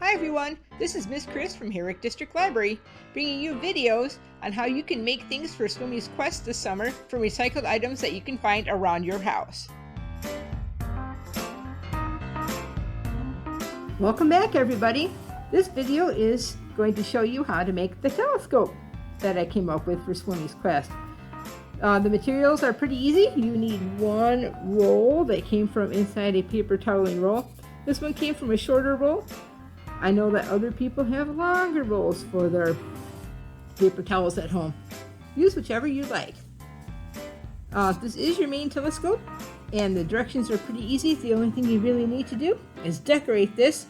Hi everyone, this is Miss Chris from Herrick District Library, bringing you videos on how you can make things for Swimmy's Quest this summer from recycled items that you can find around your house. Welcome back everybody. This video is going to show you how to make the telescope that I came up with for Swimmy's Quest. The materials are pretty easy. You need one roll that came from inside a paper toweling roll. This one came from a shorter roll. I know that other people have longer rolls for their paper towels at home. Use whichever you like. This is your main telescope, and the directions are pretty easy. The only thing you really need to do is decorate this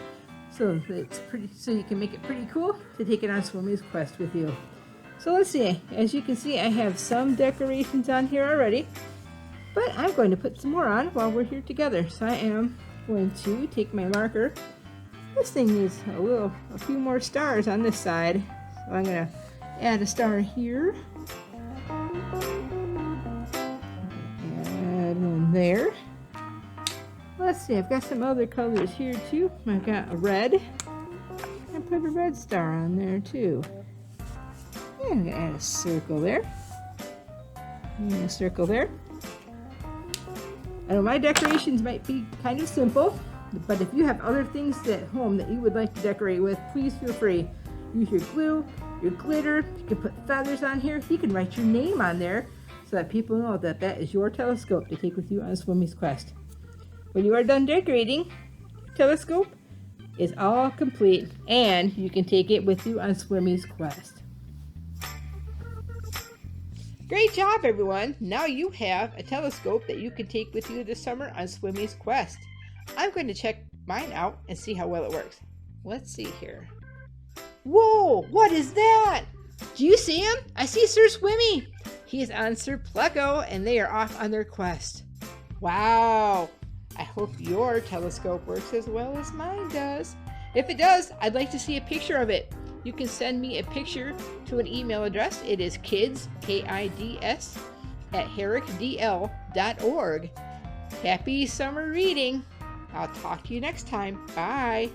so you can make it pretty cool to take it on Swimmy's Quest with you. So let's see. As you can see, I have some decorations on here already, but I'm going to put some more on while we're here together. So I am going to take my marker. This thing needs a few more stars on this side, so I'm going to add a star here. Add one there. Let's see, I've got some other colors here too. I've got a red. I put a red star on there too. And I'm going to add a circle there. And a circle there. I know my decorations might be kind of simple, but if you have other things at home that you would like to decorate with, please feel free. Use your glue, your glitter. You can put feathers on here. You can write your name on there so that people know that that is your telescope to take with you on Swimmy's Quest. When you are done decorating, your telescope is all complete and you can take it with you on Swimmy's Quest. Great job everyone! Now you have a telescope that you can take with you this summer on Swimmy's Quest. I'm going to check mine out and see how well it works. Let's see here. Whoa! What is that? Do you see him? I see Sir Swimmy. He's on Sir Pleco and they are off on their quest. Wow! I hope your telescope works as well as mine does. If it does, I'd like to see a picture of it. You can send me a picture to an email address. It is kids, K-I-D-S, @herrickdl.org. Happy summer reading! I'll talk to you next time. Bye!